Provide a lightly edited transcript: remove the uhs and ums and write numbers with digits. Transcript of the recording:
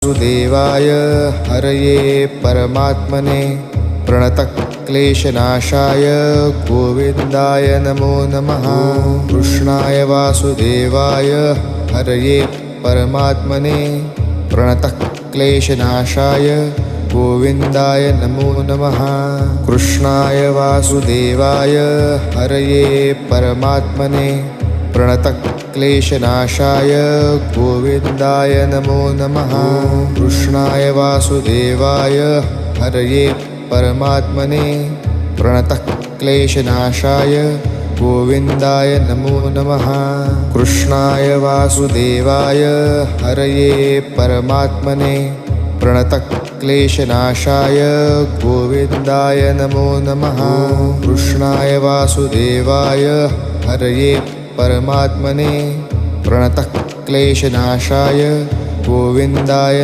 वासुदेवाय हरये परमात्मने प्रणतक्लेशनाशाय गोविन्दाय नमो नमः। कृष्णाय वासुदेवाय हरये परमात्मने प्रणतक्लेशनाशाय गोविन्दाय नमो नमः। कृष्णाय वासुदेवाय हरये परमात्मने प्रणतक्लेशनाशाय गोविन्दाय नमो नमः। कृष्णाय वासुदेवाय हरये परमात्मने प्रणतक्लेशनाशाय गोविन्दाय नमो नमः। कृष्णाय वासुदेवाय हरये परमात्मने प्रणतक्लेशनाशाय गोविन्दाय नमो नमः। कृष्णाय वासुदेवाय हरये परमात्मने प्रणतक्लेशनाशाय गोविन्दाय